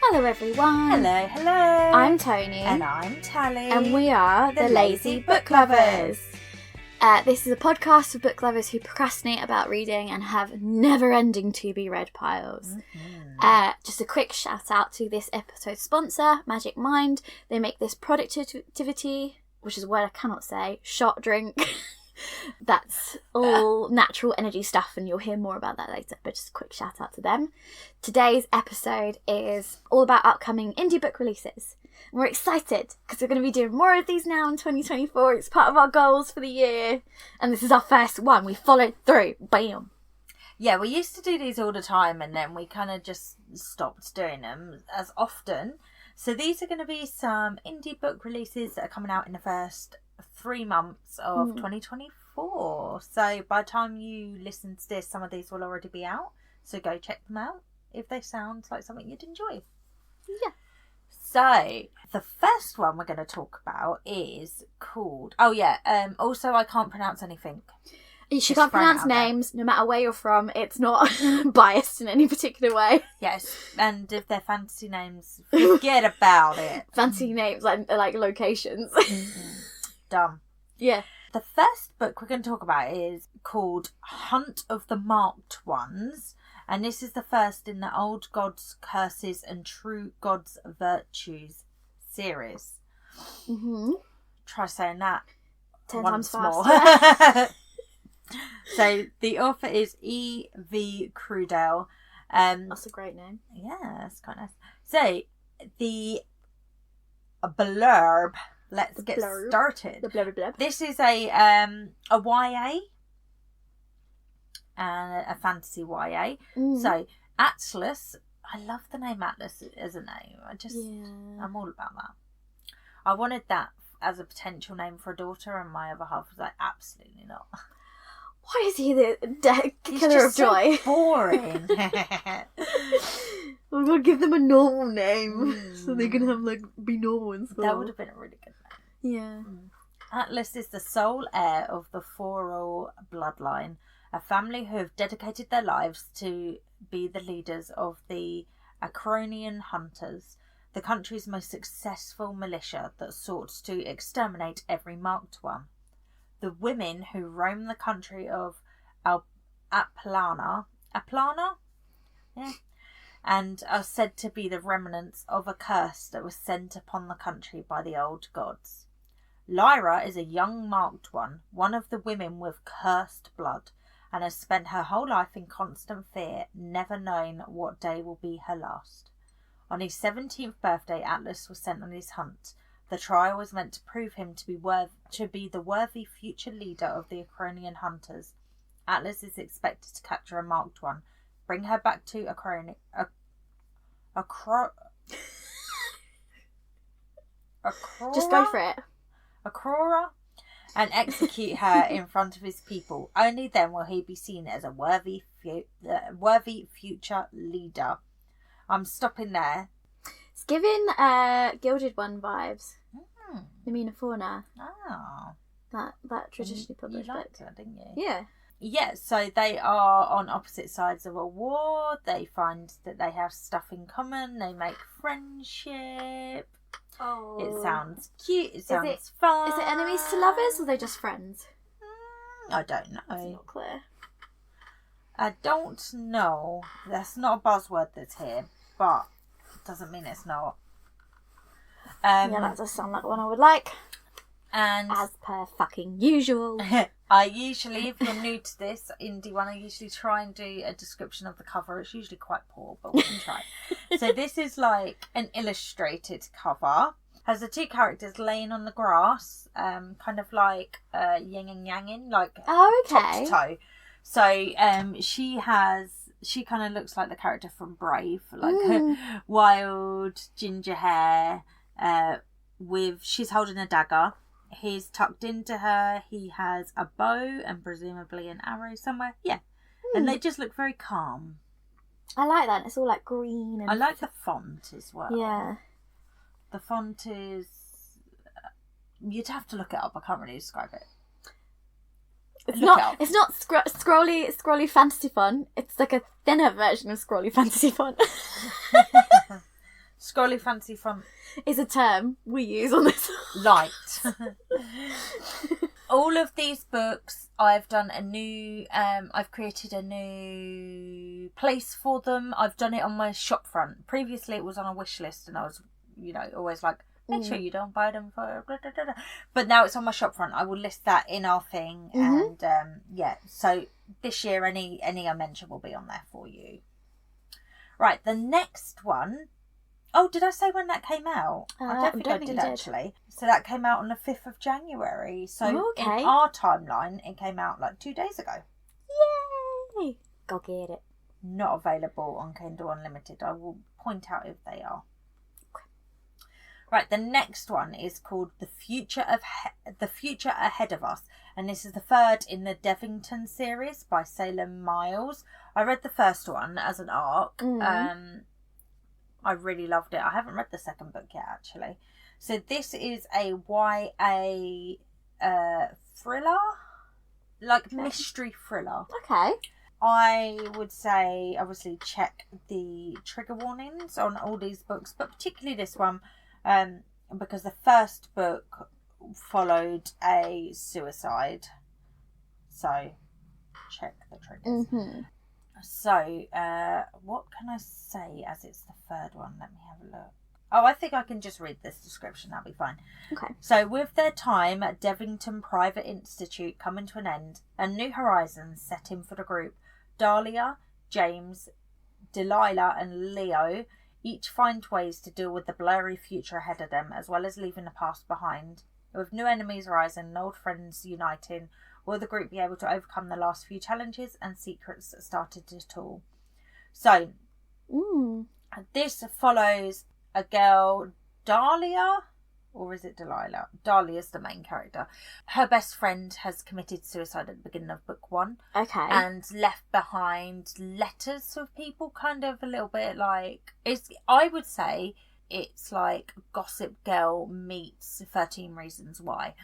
Hello everyone. Hello, hello. I'm Tony. And I'm Tally. And we are the Lazy Book Lovers. This is a podcast for book lovers who procrastinate about reading and have never-ending to-be-read piles. Mm-hmm. Just a quick shout-out to this episode's sponsor, Magic Mind. They make this productivity, which is a word I cannot say, shot drink. That's all natural energy stuff, and you'll hear more about that later, but just a quick shout out to them. Today's episode is all about upcoming indie book releases. We're excited because we're going to be doing more of these now in 2024. It's part of our goals for the year, and this is our first one. We followed through. Bam. Yeah, we used to do these all the time, and then we kind of just stopped doing them as often. So these are going to be some indie book releases that are coming out in the first 3 months of 2024. So by the time you listen to this, some of these will already be out. So go check them out if they sound like something you'd enjoy. Yeah. So the first one we're going to talk about is called... also I can't pronounce anything. She can't pronounce names, no matter where you're from. It's not biased in any particular way. Yes, and if they're fantasy names, forget about it. Fantasy names, like locations. Dumb. Yeah. The first book we're going to talk about is called Hunt of the Marked Ones. And this is the first in the Old Gods' Curses and True Gods' Virtues series. Mm-hmm. Try saying that 10 once times more. faster. So the author is E.V. Crudell. That's a great name. Yeah, that's quite nice. So the blurb. Let's get started. The blurb. This is a YA and a fantasy YA. So Atlas. I love the name Atlas as a name. I'm all about that. I wanted that as a potential name for a daughter, and my other half was like, absolutely not. Why is he the killer of joy? So boring. I'm gonna give them a normal name so they can have be normal in school. That would have been a really good name. Yeah. Atlas is the sole heir of the Foral bloodline, a family who have dedicated their lives to be the leaders of the Acronian Hunters, the country's most successful militia that sought to exterminate every marked one. The women who roam the country of Aplana, yeah, and are said to be the remnants of a curse that was sent upon the country by the old gods. Lyra is a young marked one of the women with cursed blood, and has spent her whole life in constant fear, never knowing what day will be her last. On his 17th birthday, Atlas was sent on his hunt. The trial was meant to prove him to be the worthy future leader of the Acronian Hunters. Atlas is expected to capture a marked one, bring her back to Just go for it. Aurora, and execute her in front of his people. Only then will he be seen as a worthy future leader. I'm stopping there. It's giving Gilded One vibes. Namina Fauna. Oh. That traditionally published you book. liked it, didn't you? Yeah. Yeah, so they are on opposite sides of a war. They find that they have stuff in common. They make friendship. Oh. It sounds cute. It sounds fun. Is it enemies to lovers, or are they just friends? I don't know. It's not clear. I don't know. That's not a buzzword that's here, but it doesn't mean it's not. Yeah, that does sound like one I would like. And as per fucking usual. I usually, if you're new to this indie one, I usually try and do a description of the cover. It's usually quite poor, but we can try. So this is like an illustrated cover. Has the two characters laying on the grass, kind of like yin and yanging, like okay. top to toe. So she kind of looks like the character from Brave, like wild ginger hair. She's holding a dagger. He's tucked into her. He has a bow and presumably an arrow somewhere. Yeah. And they just look very calm. I like that. It's all like green. And I like the font as well. Yeah. The font is... You'd have to look it up. I can't really describe it. It's not scrolly fantasy font. It's like a thinner version of scrolly fantasy font. Scrolly fancy front is a term we use on this. light. All of these books, I've done I've created a new place for them. I've done it on my shop front. Previously it was on a wish list and I was, always like, make sure you don't buy them for... Blah, blah, blah, blah. But now it's on my shop front. I will list that in our thing. And so this year any I mention will be on there for you. Right, the next one... Oh, did I say when that came out? I don't think I did actually. So that came out on the 5th of January. So in our timeline, it came out like 2 days ago. Yay! Go get it. Not available on Kindle Unlimited. I will point out if they are. Okay. Right, the next one is called The Future Ahead of Us. And this is the third in the Devington series by Salem Miles. I read the first one as an arc. I really loved it. I haven't read the second book yet, actually. So this is a YA thriller, mystery thriller. Okay. I would say, obviously, check the trigger warnings on all these books, but particularly this one, because the first book followed a suicide. So, check the triggers. Mm-hmm. So, what can I say as it's the third one? Let me have a look. Oh, I think I can just read this description. That'll be fine. Okay. So, with their time at Devington Private Institute coming to an end, a new horizons set in for the group. Dahlia, James, Delilah and Leo each find ways to deal with the blurry future ahead of them, as well as leaving the past behind. With new enemies rising and old friends uniting, will the group be able to overcome the last few challenges and secrets that started it all? So, this follows a girl, Dahlia, or is it Delilah? Dahlia's the main character. Her best friend has committed suicide at the beginning of book 1. Okay. And left behind letters of people, kind of a little bit like... I would say it's like Gossip Girl meets 13 Reasons Why.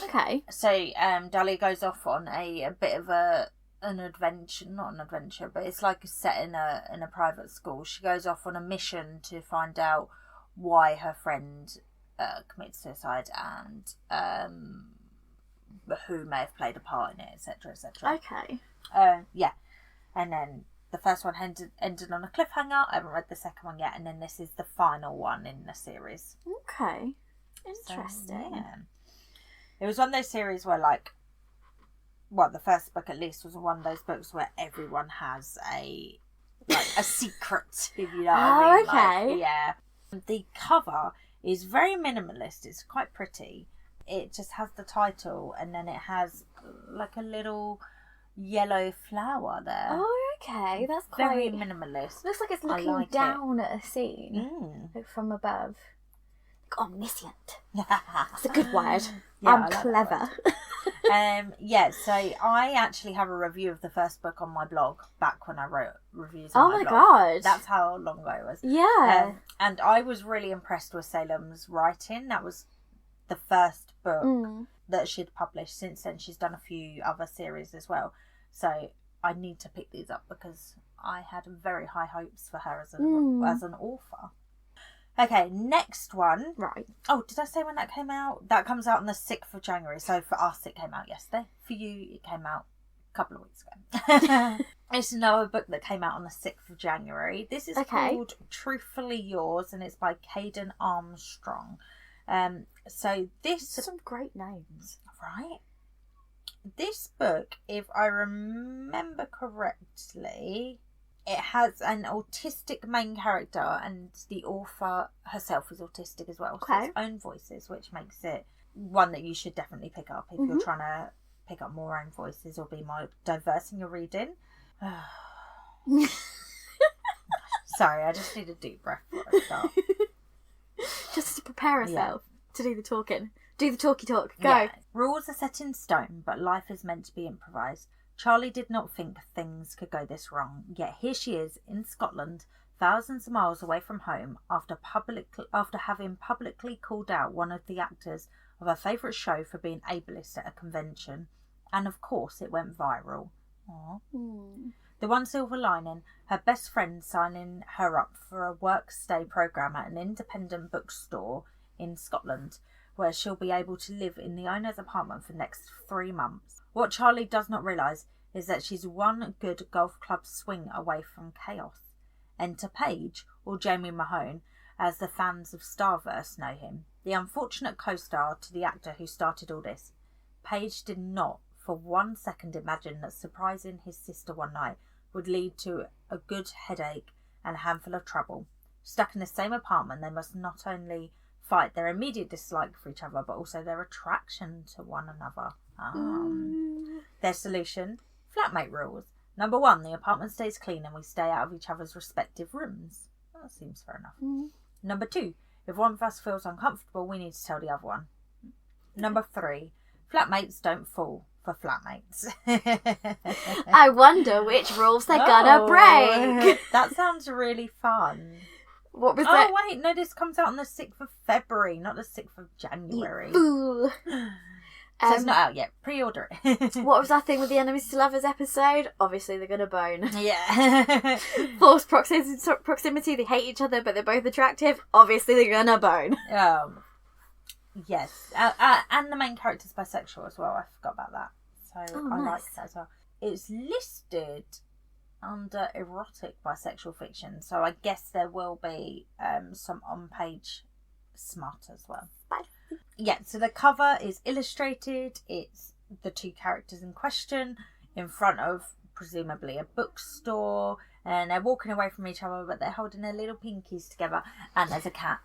Okay. So Dahlia goes off on a bit of an adventure, not an adventure, but it's like set in a private school. She goes off on a mission to find out why her friend committed suicide and who may have played a part in it, etc., etc. Okay. Yeah, and then the first one ended on a cliffhanger. I haven't read the second one yet, and then this is the final one in the series. Okay, interesting. So, yeah. It was one of those series where, the first book at least was one of those books where everyone has a secret, if you know what I mean. Okay. Yeah. The cover is very minimalist. It's quite pretty. It just has the title, and then it has like a little yellow flower there. Oh, okay. That's very quite... minimalist. Looks like it's looking down at a scene from above. Omniscient. That's a good word. Yeah, I'm clever. So I actually have a review of the first book on my blog back when I wrote reviews on my blog. God. That's how long ago it was. Yeah. And I was really impressed with Salem's writing. That was the first book that she'd published. Since then she's done a few other series as well. So I need to pick these up because I had very high hopes for her as an author. Okay, next one. Right. Oh, did I say when that came out? That comes out on the 6th of January. So for us, it came out yesterday. For you, it came out a couple of weeks ago. It's another book that came out on the 6th of January. This is called Truthfully Yours, and it's by Caden Armstrong. So this... Some great names. Right? This book, if I remember correctly... It has an autistic main character, and the author herself is autistic as well. So it's own voices, which makes it one that you should definitely pick up if you're trying to pick up more own voices or be more diverse in your reading. Sorry, I just need a deep breath before I start. Just to prepare herself to do the talking. Do the talky talk. Go. Yeah. Rules are set in stone, but life is meant to be improvised. Charlie did not think things could go this wrong, yet here she is in Scotland, thousands of miles away from home, after having publicly called out one of the actors of her favourite show for being ableist at a convention. And of course it went viral. Aww. The one silver lining, her best friend signing her up for a work-stay programme at an independent bookstore in Scotland, where she'll be able to live in the owner's apartment for the next 3 months. What Charlie does not realise is that she's one good golf club swing away from chaos. Enter Paige, or Jamie Mahone, as the fans of Starverse know him, the unfortunate co-star to the actor who started all this. Paige did not for 1 second imagine that surprising his sister one night would lead to a good headache and a handful of trouble. Stuck in the same apartment, they must not only fight their immediate dislike for each other, but also their attraction to one another. Their solution? Flatmate rules. Number 1, the apartment stays clean and we stay out of each other's respective rooms. Well, that seems fair enough. Number 2, if one of us feels uncomfortable, we need to tell the other one. Number 3, flatmates don't fall for flatmates. I wonder which rules they're gonna break. That sounds really fun. What was that? Oh, wait, no, this comes out on the 6th of February, not the 6th of January. Fool. So it's not out yet. Pre-order it. What was our thing with the Enemies to Lovers episode? Obviously, they're going to bone. Yeah. Forced proximity, they hate each other, but they're both attractive. Obviously, they're going to bone. Yes. And the main character's bisexual as well. I forgot about that. So I like that as well. It's listed under erotic bisexual fiction, so I guess there will be some on-page smut as well. Yeah, so the cover is illustrated. It's the 2 characters in question in front of presumably a bookstore, and they're walking away from each other, but they're holding their little pinkies together, and there's a cat.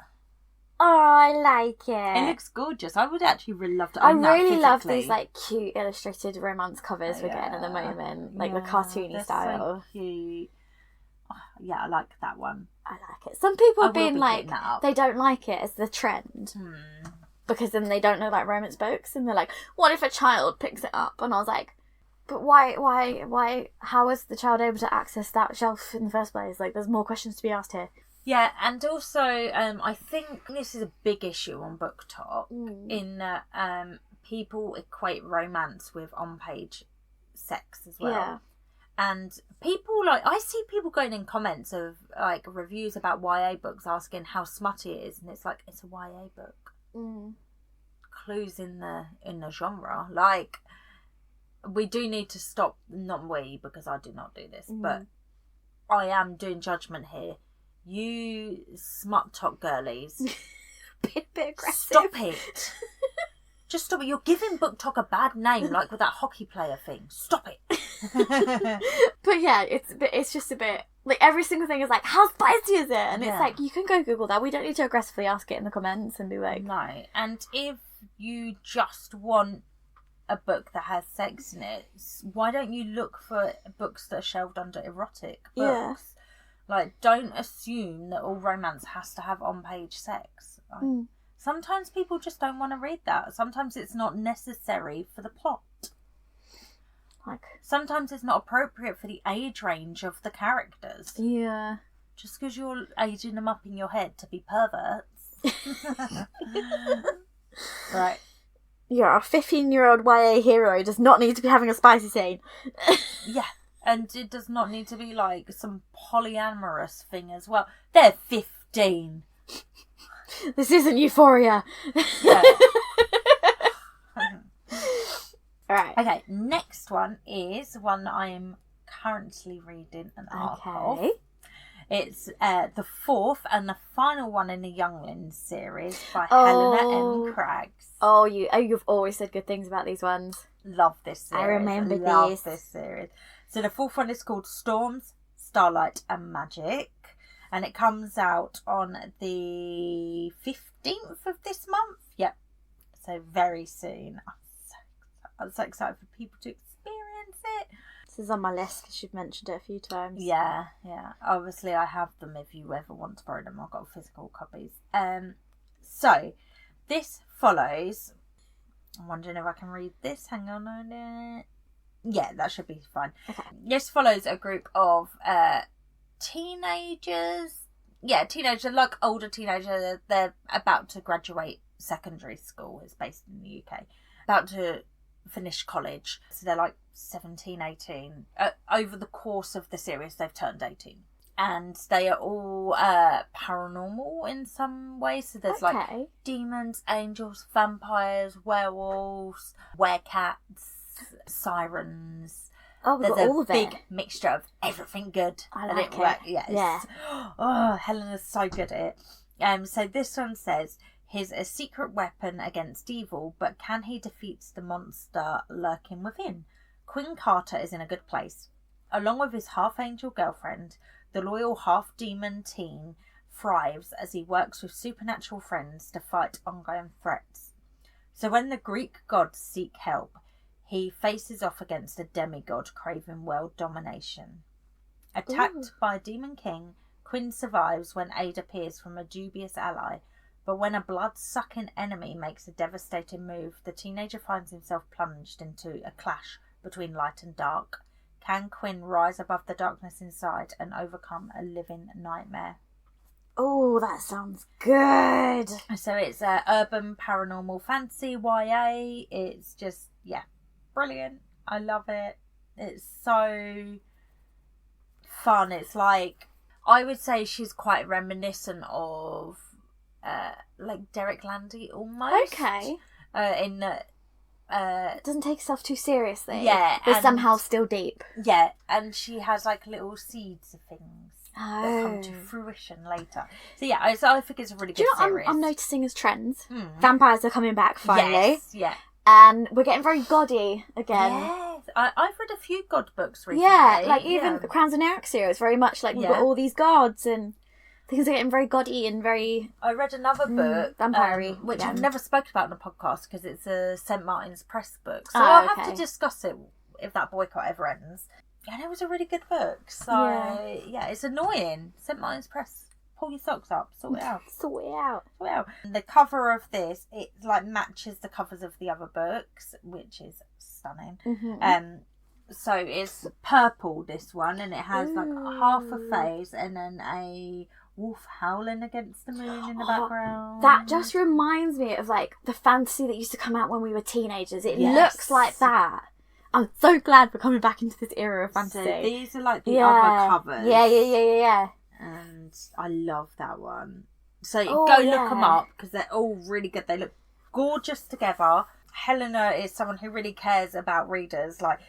Oh, I like it. It looks gorgeous. I would actually really love to own that. I really love these like cute illustrated romance covers we're getting at the moment, like the cartoony style. So cute. Oh, yeah, I like that one. I like it. Some people have been like, they don't like it as the trend. Because then they don't know like romance books, and they're like, what if a child picks it up? And I was like, but why, how was the child able to access that shelf in the first place? Like, there's more questions to be asked here. Yeah, and also, I think this is a big issue on BookTok, in that people equate romance with on-page sex as well. Yeah. And people, like, I see people going in comments of, like, reviews about YA books asking how smutty it is, and it's like, it's a YA book. Clues in the genre. Like, we do need to stop, not we, because I do not do this, but I am doing judgment here. You smut talk girlies. Bit aggressive. Stop it. Just stop it. You're giving BookTok a bad name, like with that hockey player thing. Stop it. But yeah, it's just a bit like every single thing is like, how spicy is it? And it's like, you can go Google that. We don't need to aggressively ask it in the comments and be like, no. And if you just want a book that has sex in it, why don't you look for books that are shelved under erotic books? Yeah. Like, don't assume that all romance has to have on-page sex. Like, sometimes people just don't want to read that. Sometimes it's not necessary for the plot. Like, sometimes it's not appropriate for the age range of the characters. Yeah. Just because you're aging them up in your head to be perverts. Right. Yeah, a 15-year-old YA hero does not need to be having a spicy scene. Yeah. And it does not need to be like some polyamorous thing as well. They're 15. This isn't Euphoria. Yeah. Alright. Okay, next one is one I am currently reading an arc of. It's the 4th and the final one in the Younglings series by Helena M. Craggs. Oh, you've always said good things about these ones. Love this series. I remember this series. So the 4th one is called Storms, Starlight and Magic. And it comes out on the 15th of this month. Yep. So very soon. I'm so excited for people to experience it. This is on my list because you've mentioned it a few times. Yeah. Obviously I have them if you ever want to borrow them. I've got physical copies. So this follows... I'm wondering if I can read this. Hang on a minute. Yeah, that should be fine. Okay. This follows a group of teenagers. Yeah, teenagers, like older teenagers. They're about to graduate secondary school. It's based in the UK. About to finished college. So they're like 17, 18. Over the course of the series, they've turned 18. And they are all paranormal in some way. So there's like demons, angels, vampires, werewolves, werecats, sirens. Oh, we've there's got all of a it. big mixture of everything good. I like it. Yeah. Oh, Helena's so good at it. So this one says, he's a secret weapon against evil, but can he defeat the monster lurking within? Quinn Carter is in a good place. Along with his half-angel girlfriend, the loyal half-demon teen thrives as he works with supernatural friends to fight ongoing threats. So when the Greek gods seek help, he faces off against a demigod craving world domination. Attacked by a demon king, Quinn survives when aid appears from a dubious ally, but when a blood-sucking enemy makes a devastating move, the teenager finds himself plunged into a clash between light and dark. Can Quinn rise above the darkness inside and overcome a living nightmare? Oh, that sounds good. So it's urban paranormal fantasy YA. It's just, brilliant. I love it. It's so fun. It's like, I would say she's quite reminiscent of like Derek Landy almost. Okay. In that doesn't take herself too seriously. Yeah. But somehow still deep. Yeah, and she has like little seeds of things that come to Oh. fruition later. So yeah, I think it's a really Do good you know what series. I'm noticing as trends? Vampires are coming back finally. Yes, yeah. And we're getting very gaudy again. Yes, I've read a few god books recently. Yeah, like even the Crowns and Eric series, very much like we've got Yeah. all these gods and things are getting very gaudy and very... I read another book, vampire-y which again. I've never spoken about in a podcast because it's a St. Martin's Press book. So Oh, I'll have okay. to discuss it if that boycott ever ends. And it was a really good book. So yeah, it's annoying. St. Martin's Press, pull your socks up, sort it out. Sort it out. Well, the cover of this, it like matches the covers of the other books, which is stunning. Mm-hmm. So it's purple, this one, and it has like half a face and then a wolf howling against the moon in the background. That just reminds me of like the fantasy that used to come out when we were teenagers. It Yes. looks like that. I'm so glad we're coming back into this era of fantasy. So these are like the other covers. Yeah. And I love that one. So Oh, go yeah. look them up because they're all really good. They look gorgeous together. Helena is someone who really cares about readers. Like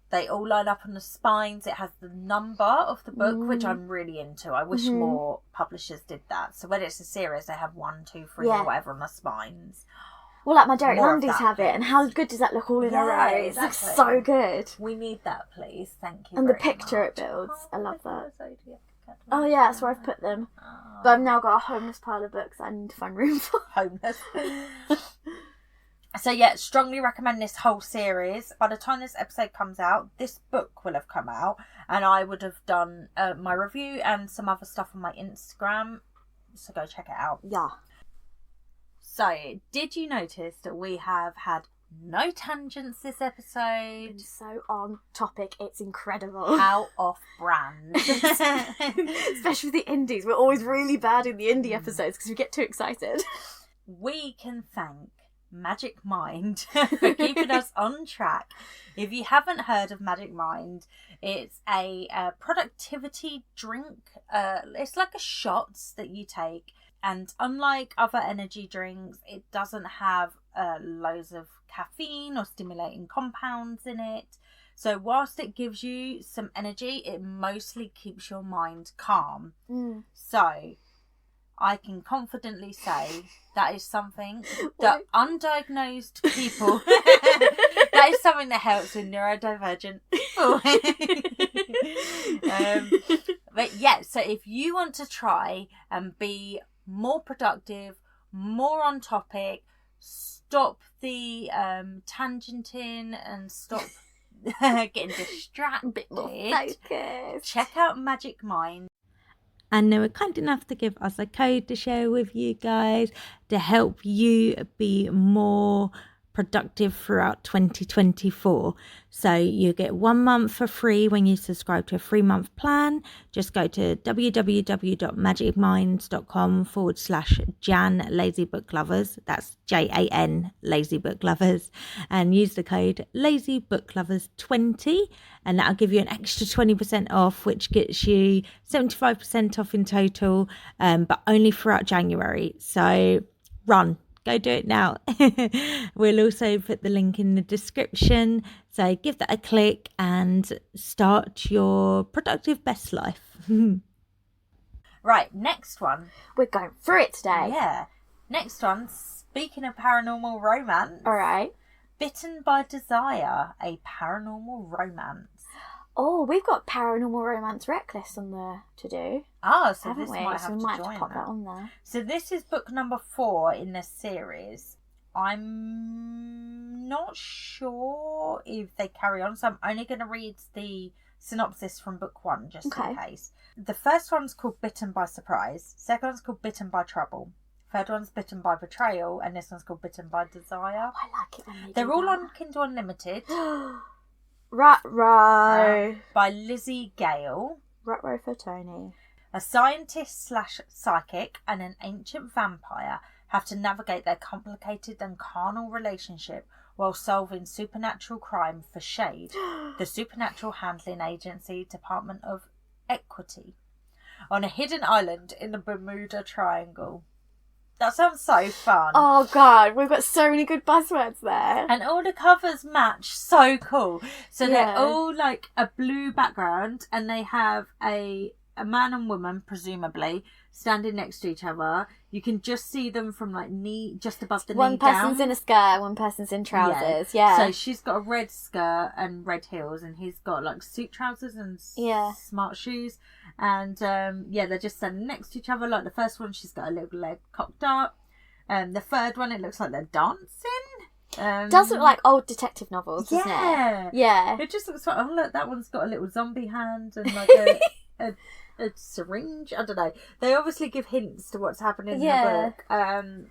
they all line up on the spines. It has the number of the book, which I'm really into. I wish more publishers did that. So when it's a series, they have 1, 2, 3 or whatever on the spines. Well, like my Derek More of Landys that, have it, and how good does that look all in a row? It looks exactly. so good. We need that, please. Thank you. And the very picture much. it builds. I love that. Zodiac Academy. Oh yeah, that's where I've put them. Oh. But I've now got a homeless pile of books I need to find room for. Homeless. So yeah, strongly recommend this whole series. By the time this episode comes out, this book will have come out, and I would have done my review and some other stuff on my Instagram. So go check it out. Yeah. So, did you notice that we have had no tangents this episode? Been so on topic, it's incredible. How off brand. Especially with the indies. We're always really bad in the indie episodes because we get too excited. We can thank Magic Mind for keeping us on track. If you haven't heard of Magic Mind, it's a productivity drink. It's like a shots that you take, and unlike other energy drinks, it doesn't have loads of caffeine or stimulating compounds in it. So whilst it gives you some energy, it mostly keeps your mind calm. So I can confidently say that is something that undiagnosed people, that is something that helps with neurodivergent people. But yeah, so if you want to try and be more productive, more on topic, stop the tangenting and stop getting distracted, A bit more focused. check out Magic Mind. And they were kind enough to give us a code to share with you guys to help you be more productive throughout 2024. So you get 1 month for free when you subscribe to a 3-month plan. Just go to www.magicminds.com/Jan Lazy Book Lovers. That's JAN Lazy Book Lovers, and use the code Lazy Book Lovers 20, and that'll give you an extra 20% off, which gets you 75% off in total, but only throughout January. So run. Go do it now. We'll also put the link in the description. So give that a click and start your productive best life. Right, next one. We're going through it today. Yeah. Next one, speaking of paranormal romance. All right. Bitten by Desire, a paranormal romance. Oh, we've got Paranormal Romance Reckless on the to-do. Ah, so haven't this we? might So have we to might join have to pop that that. on there. So this is book number 4 in this series. I'm not sure if they carry on, so I'm only going to read the synopsis from book 1 just in case. The first one's called Bitten by Surprise. Second one's called Bitten by Trouble. Third one's Bitten by Betrayal, and this one's called Bitten by Desire. Oh, I like it when they They're do all that. on Kindle Unlimited. Ruh-roh. By Lizzie Gale. Ruh-roh for Tony. A scientist/psychic and an ancient vampire have to navigate their complicated and carnal relationship while solving supernatural crime for Shade, the Supernatural Handling Agency Department of Equity, on a hidden island in the Bermuda Triangle. That sounds so fun. Oh, God. We've got so many good buzzwords there. And all the covers match so cool. So they're Yeah. all like a blue background, and they have a man and woman, presumably, standing next to each other. You can just see them from like just above the knee One person's down. in a skirt, one person's in trousers. Yeah. So she's got a red skirt and red heels, and he's got like suit trousers and smart shoes. And they're just standing next to each other. Like the first one, she's got a little leg cocked up. The third one, it looks like they're dancing. Does look like old detective novels, doesn't yeah. it? Yeah. It just looks like, oh look, that one's got a little zombie hand and like a syringe. I don't know. They obviously give hints to what's happening in the book.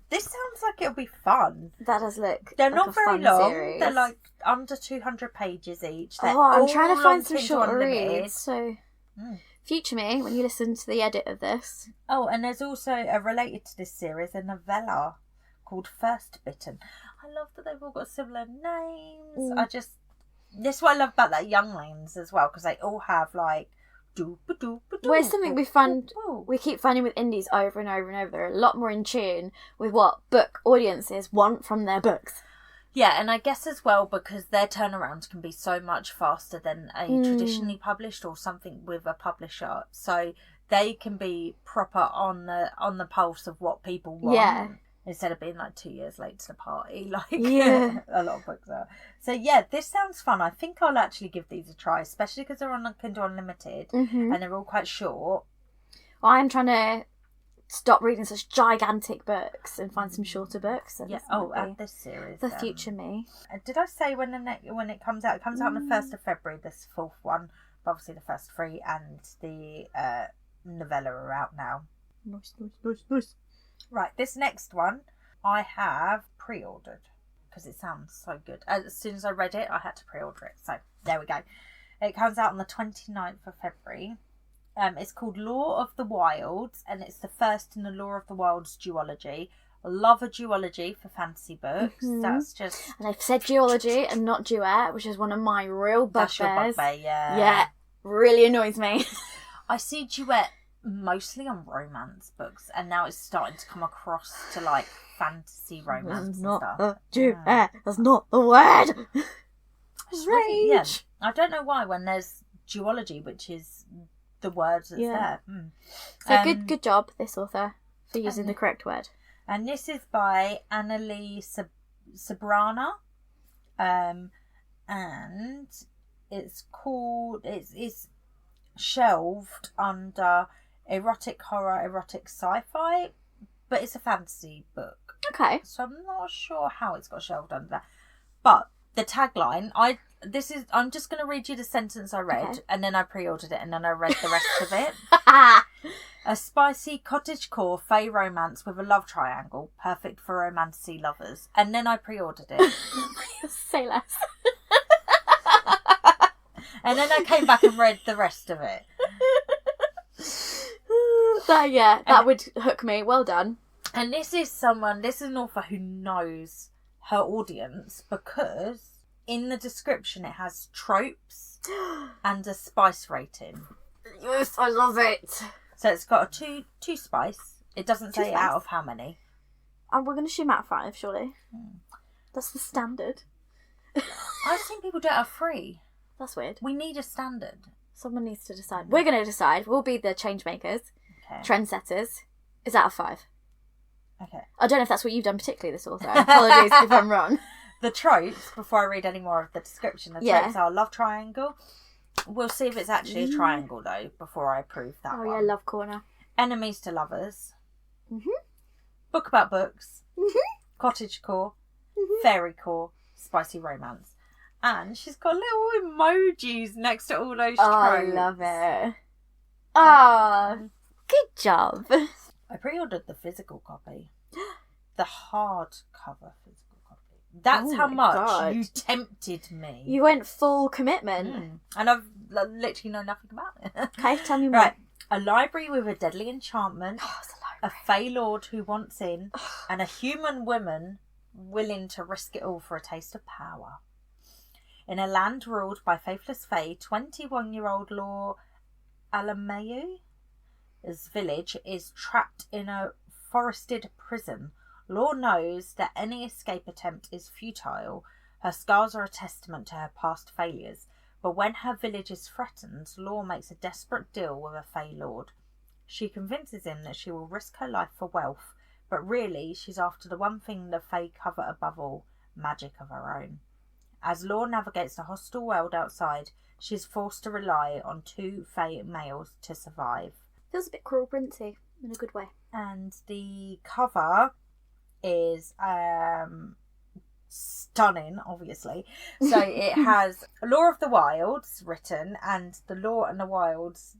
This sounds like it'll be fun. That does look. They're like not a very fun long. Series. They're like under 200 pages each. They're I'm all trying to on find some Kindle short Unlimited. reads. So, future me, when you listen to the edit of this. Oh, and there's also related to this series a novella called First Bitten. I love that they've all got similar names. This is what I love about that Younglings as well, because they all have like Well, it's something we keep finding with indies over and over and over. They're a lot more in tune with what book audiences want from their books. Yeah, and I guess as well because their turnaround can be so much faster than a traditionally published or something with a publisher. So they can be proper on the pulse of what people want. Yeah. Instead of being like 2 years late to the party, like Yeah. a lot of books are. So yeah, this sounds fun. I think I'll actually give these a try, especially because they're on Kindle Unlimited and they're all quite short. Well, I'm trying to stop reading such gigantic books and find some shorter books. So Yeah. this Oh, might be and this series. the future me. Did I say when it comes out? It comes out on the 1st of February. This 4th one, but obviously the first 3 and the novella are out now. Nice. Right, this next one I have pre-ordered because it sounds so good. As soon as I read it, I had to pre-order it. So there we go. It comes out on the 29th of February. It's called Law of the Wilds, and it's the first in the Law of the Wilds duology. I love a duology for fantasy books. That's just... And they've said duology and not duet, which is one of my real bugbears. That's your bugbear, yeah. Yeah, really annoys me. I see duet mostly on romance books, and now it's starting to come across to like fantasy romance and stuff. A duet. That's not the word. Rage. Yeah, I don't know why when there's duology, which is the word that's there. So good job, this author, for using the correct word. And this is by Annalie Sabrana, and it's called it's shelved under erotic horror, erotic sci-fi, but it's a fantasy book. Okay. So I'm not sure how it's got shelved under that. But the tagline, I'm just going to read you the sentence I read, and then I pre-ordered it, and then I read the rest of it. A spicy cottagecore fae romance with a love triangle, perfect for romantasy lovers. And then I pre-ordered it. Say less. And then I came back and read the rest of it. That would hook me. Well done. And this is an author who knows her audience, because in the description it has tropes and a spice rating. Yes, I love it. So it's got a two spice. It doesn't say Two out spice? of how many. And we're going to shoot out of 5, surely. That's the standard. I've seen people do it at 3. That's weird. We need a standard. Someone needs to decide. We're going to decide. We'll be the change makers, Okay. trendsetters. Is out of 5. Okay. I don't know if that's what you've done particularly this author. Apologies if I'm wrong. The tropes, before I read any more of the description, the tropes are love triangle. We'll see if it's actually a triangle, though, before I approve that one. Oh, yeah, love corner. Enemies to lovers. Mm-hmm. Book about books. Mm-hmm. Cottagecore. Mm-hmm. Fairycore. Spicy romance. And she's got little emojis next to all those tropes. Oh, I love it. Oh, good job. I pre-ordered the physical copy. The hardcover physical copy. That's how much you tempted me. You went full commitment. And I've literally know nothing about it. Okay, tell me more. Right. A library with a deadly enchantment. Oh, it's A fey lord who wants in. And a human woman willing to risk it all for a taste of power. In a land ruled by faithless fae, 21-year-old Law Alameau's village is trapped in a forested prison. Law knows that any escape attempt is futile. Her scars are a testament to her past failures. But when her village is threatened, Law makes a desperate deal with a fae lord. She convinces him that she will risk her life for wealth, but really she's after the one thing the fae cover above all, magic of her own. As Law navigates the hostile world outside, she is forced to rely on 2 fae males to survive. Feels a bit cruel princey, in a good way. And the cover is stunning, obviously. So it has Law of the Wilds written, and the Law and the Wilds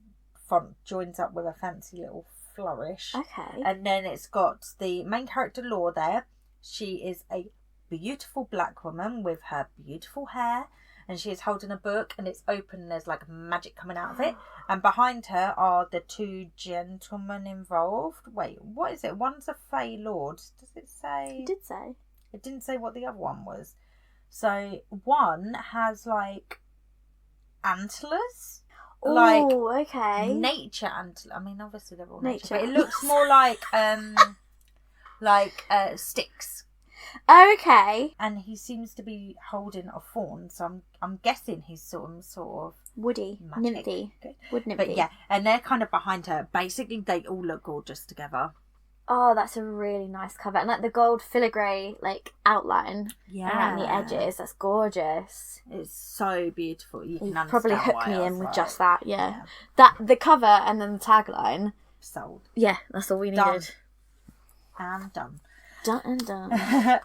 font joins up with a fancy little flourish. Okay. And then it's got the main character Law there. She is a beautiful black woman with her beautiful hair, and she is holding a book, and it's open and there's like magic coming out of it. And behind her are the 2 gentlemen involved. Wait, what is it? One's a fae lord. Does it say? It did say. It didn't say what the other one was. So one has like antlers. Oh, okay. Nature antlers. I mean, obviously they're all nature, Nature. but it looks more like sticks. Okay. And he seems to be holding a fawn, so I'm guessing he's sort of Woody. magic. Nymphy. Good. Wood nymphy. But yeah, and they're kind of behind her. Basically, they all look gorgeous together. Oh, that's a really nice cover. And like the gold filigree like outline around the edges. That's gorgeous. It's so beautiful. You can Probably understand hook why me I in was with like, just that, yeah. That the cover and then the tagline. Sold. Yeah, that's all we Done. needed. And done. Done and done.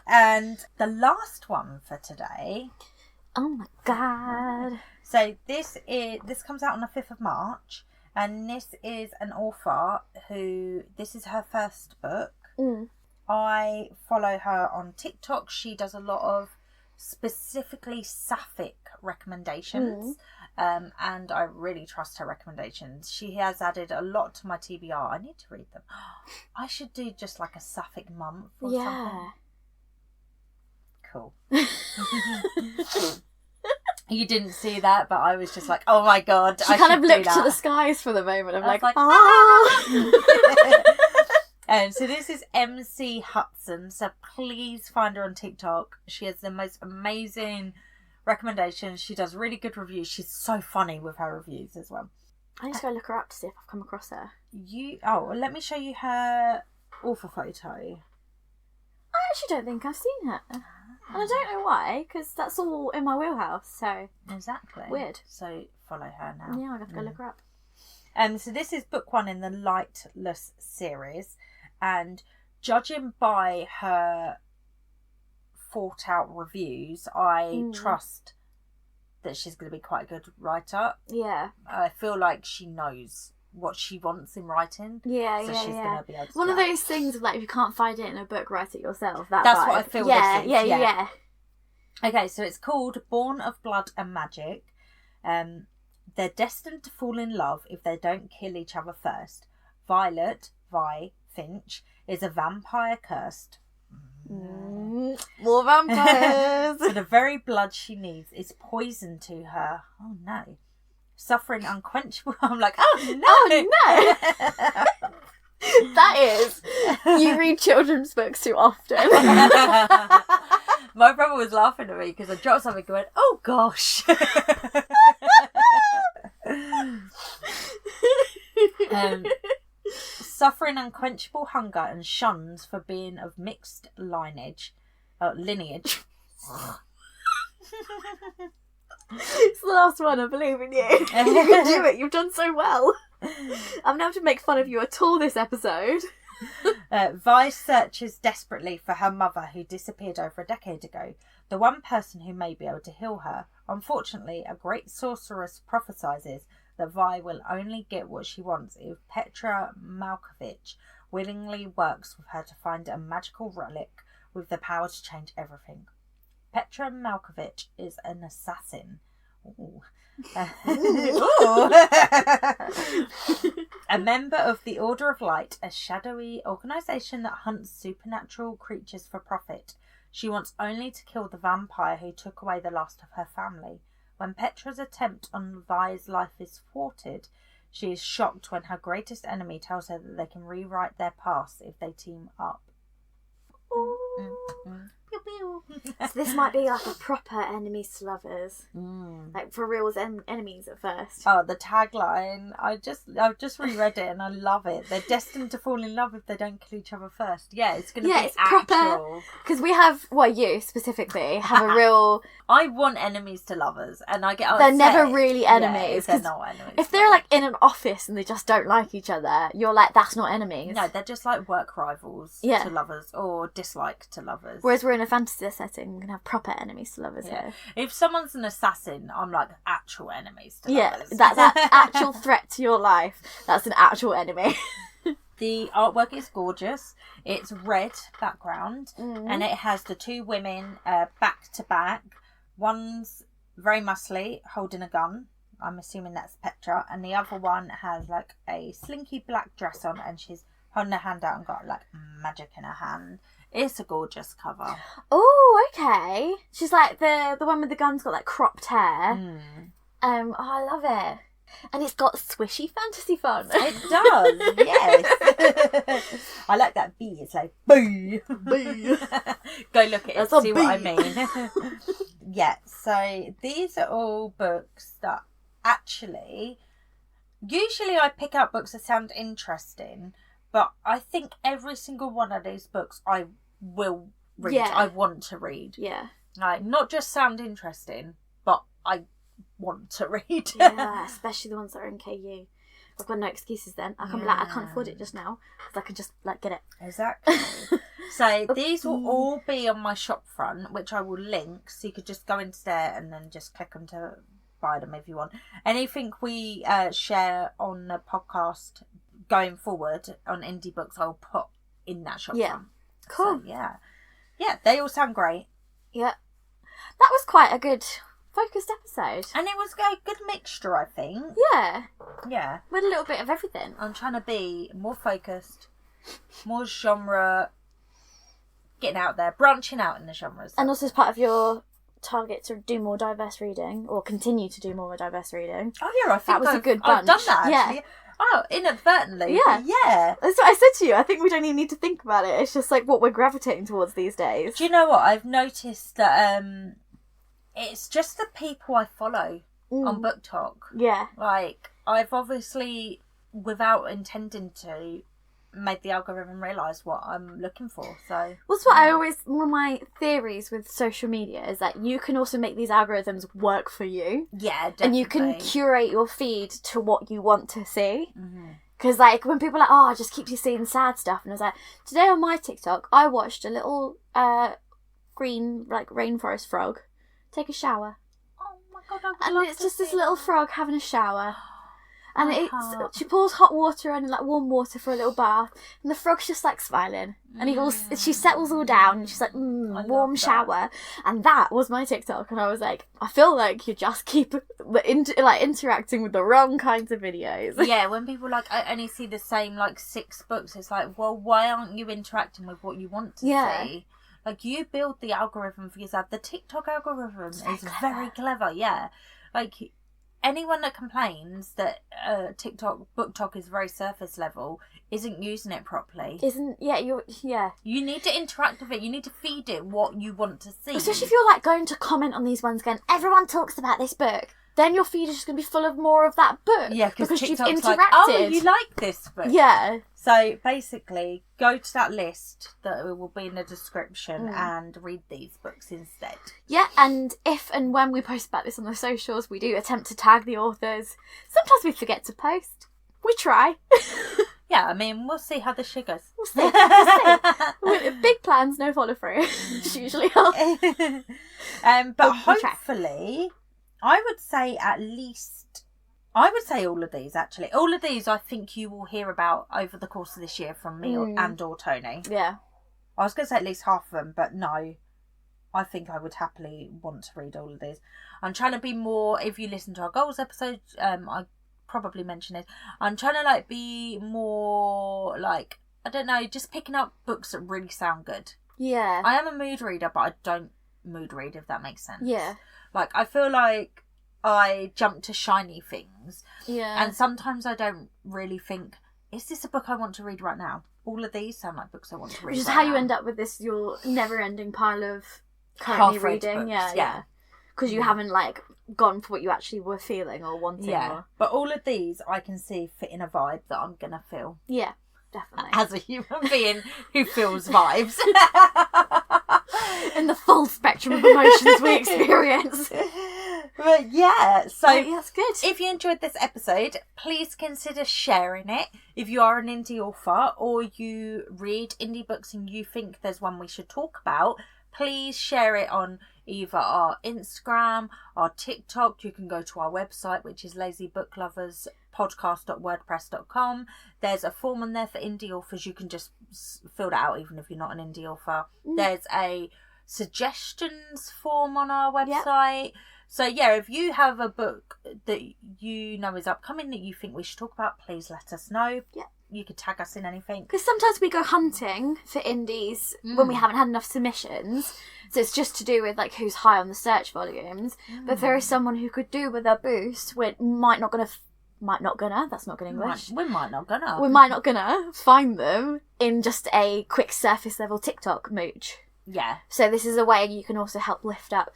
And the last one for today. Oh my god. So this comes out on the 5th of March, and this is an author this is her first book. I follow her on TikTok. She does a lot of specifically sapphic recommendations, and I really trust her recommendations. She has added a lot to my TBR. I need to read them. I should do just like a sapphic month or something. Cool. You didn't see that, but I was just like, oh my god. She kind of looked to the skies for the moment. I'm like, ah! And so this is MC Hudson, so please find her on TikTok. She has the most amazing recommendations. She does really good reviews. She's so funny with her reviews as well. I need to go look her up to see if I've come across her. Let me show you her author photo. I actually don't think I've seen her. And I don't know why, because that's all in my wheelhouse, so... Exactly. Weird. So follow her now. Yeah, I'll have to go look her up. So this is book 1 in the Lightless series, and judging by her thought out reviews, I trust that she's going to be quite a good writer. Yeah. I feel like she knows what she wants in writing. Yeah, so yeah, she's yeah. gonna be able to One do of that. those things of like, if you can't find it in a book, write it yourself. That's what I feel Yeah, this is, yeah, yeah. yeah. Okay, so it's called Born of Blood and Magic. They're destined to fall in love if they don't kill each other first. Violet, Vi, Finch, is a vampire cursed. More vampires. So the very blood she needs is poison to her. Oh no. Suffering unquenchable. I'm like, oh no. Oh no. That is, you read children's books too often. My brother was laughing at me because I dropped something and went, oh gosh. Suffering unquenchable hunger and shuns for being of mixed lineage. It's the last one, I believe in you. You can do it, you've done so well. I'm now to make fun of you at all this episode. Vi searches desperately for her mother who disappeared over a decade ago, the one person who may be able to heal her. Unfortunately, a great sorceress prophesies that Vi will only get what she wants if Petra Malkovich willingly works with her to find a magical relic with the power to change everything. Petra Malkovich is an assassin. Ooh. A member of the Order of Light, a shadowy organisation that hunts supernatural creatures for profit. She wants only to kill the vampire who took away the last of her family. When Petra's attempt on Vi's life is thwarted, she is shocked when her greatest enemy tells her that they can rewrite their past if they team up. Pew, pew. So this might be like a proper enemies to lovers. Like for real enemies at first. Oh, the tagline. I've just reread it and I love it. They're destined to fall in love if they don't kill each other first. Yeah, it's going to be it's actual. proper. Because we have, you specifically, have a real... I want enemies to lovers and I get upset. They're never really enemies. Yeah, they're not enemies. If they're like in an office and they just don't like each other, you're like, that's not enemies. No, they're just like work rivals to lovers or dislike to lovers. Whereas we're in a fantasy setting, we can have proper enemies to lovers here. If someone's an assassin, I'm like actual enemies to lovers. That's an actual threat to your life. That's an actual enemy. The artwork is gorgeous. It's red background and it has the two women back to back. One's very muscly, holding a gun. I'm assuming that's Petra. And the other one has like a slinky black dress on and she's holding her hand out and got like magic in her hand. It's a gorgeous cover. Oh, okay. She's like the one with the gun's got like cropped hair. I love it. And it's got swishy fantasy fun. It does, yes. I like that B. It's like boo. Boo. Go look at it, see what I mean. Yeah, so these are all books that actually, usually I pick out books that sound interesting, but I think every single one of these books I will read. Yeah. I want to read. Yeah. Like, not just sound interesting, but I want to read. Yeah, especially the ones that are in KU. I've got no excuses then. I can't afford it just now because I can just get it. Exactly. So these will all be on my shop front, which I will link, so you could just go into there and then just click them to buy them if you want. Anything we share on the podcast going forward on indie books, I'll put in that shop front. Cool. So, yeah, they all sound great. Yeah, that was quite a good focused episode. And it was a good mixture, I think. Yeah, with a little bit of everything. I'm trying to be more focused, more genre, getting out there, branching out in the genres. And also as part of your target to do more diverse reading, or continue to do more diverse reading. Oh yeah, I think that was a good bunch. I've done that actually. Yeah. Oh, inadvertently. Yeah. Yeah. That's what I said to you. I think we don't even need to think about it. It's just like what we're gravitating towards these days. Do you know what? I've noticed that it's just the people I follow on Book Talk. Yeah. Like, I've obviously, without intending to, made the algorithm realise what I'm looking for. So that's what one of my theories with social media is that you can also make these algorithms work for you. Yeah, definitely. And you can curate your feed to what you want to see. Because like when people are like, oh, I just keep you seeing sad stuff, and I was like, today on my TikTok I watched a little green like rainforest frog take a shower. Oh my god, And it's just this little frog having a shower. And she pours hot water and like warm water for a little bath, and the frog's just like smiling, and she settles all down, and she's like, warm shower, and that was my TikTok, and I was like, I feel like you just keep interacting with the wrong kinds of videos. Yeah, when people like I only see the same like 6 books, it's like, well, why aren't you interacting with what you want to see? Like, you build the algorithm for yourself. The TikTok algorithm is very clever. Yeah, like. Anyone that complains that book talk is very surface level isn't using it properly. You need to interact with it. You need to feed it what you want to see. Especially if you're like going to comment on these ones going, everyone talks about this book. Then your feed is just going to be full of more of that book. Yeah, because you've TikTok's interacted. like, oh, you like this book. Yeah. So basically, go to that list that will be in the description and read these books instead. Yeah, and if and when we post about this on the socials, we do attempt to tag the authors. Sometimes we forget to post. We try. Yeah, I mean, we'll see how this shit goes. We'll see. With big plans, no follow through. Usually. But hopefully, I would say all of these, actually. All of these I think you will hear about over the course of this year from me and or Tony. Yeah. I was going to say at least half of them, but no. I think I would happily want to read all of these. I'm trying to be more, if you listen to our goals episode, I probably mentioned it. I'm trying to like be more like, I don't know, just picking up books that really sound good. Yeah. I am a mood reader, but I don't mood read, if that makes sense. Yeah. Like, I feel like I jump to shiny things. Yeah. And sometimes I don't really think, is this a book I want to read right now? All of these sound like books I want to read. Which is right how now. you end up with your never-ending pile of currently reading. Books, yeah. Because you haven't like gone for what you actually were feeling or wanting. Yeah. Or... But all of these I can see fit in a vibe that I'm gonna feel. Yeah, definitely. As a human being who feels vibes. In the full spectrum of emotions we experience. But yeah, so that's good. If you enjoyed this episode, please consider sharing it. If you are an indie author or you read indie books and you think there's one we should talk about, please share it on either our Instagram, our TikTok. You can go to our website, which is lazybookloverspodcast.wordpress.com. There's a form on there for indie authors. You can just fill that out even if you're not an indie author. There's a suggestions form on our website. Yep. So yeah, if you have a book that you know is upcoming that you think we should talk about, please let us know. Yeah. You could tag us in anything. Because sometimes we go hunting for indies when we haven't had enough submissions. So it's just to do with like who's high on the search volumes. But if there is someone who could do with a boost, we might not gonna, that's not good English. We might not gonna find them in just a quick surface level TikTok mooch. Yeah. So this is a way you can also help lift up.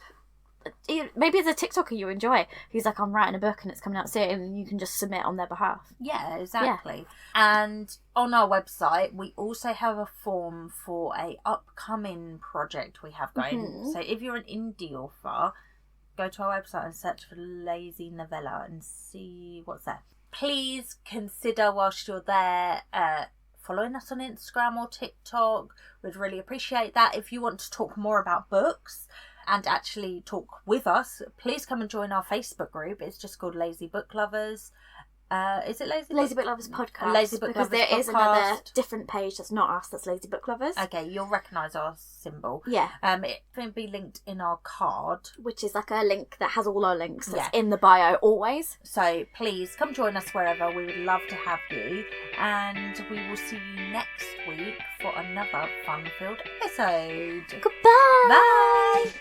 Maybe it's a TikToker you enjoy who's like, I'm writing a book and it's coming out soon, and you can just submit on their behalf. Yeah, exactly. Yeah. And on our website, we also have a form for a upcoming project we have going. Mm-hmm. So if you're an indie author, go to our website and search for Lazy Novella and see what's there. Please consider whilst you're there following us on Instagram or TikTok. We'd really appreciate that. If you want to talk more about books and actually talk with us, please come and join our Facebook group. It's just called Lazy Book Lovers. Is it Lazy Book Lovers Podcast? Lazy Book because Lovers there is another different page that's not us, that's Lazy Book Lovers. Okay, you'll recognise our symbol. Yeah. It will be linked in our card. Which is like a link that has all our links. That's in the bio always. So please come join us wherever. We would love to have you. And we will see you next week for another fun-filled episode. Goodbye! Bye!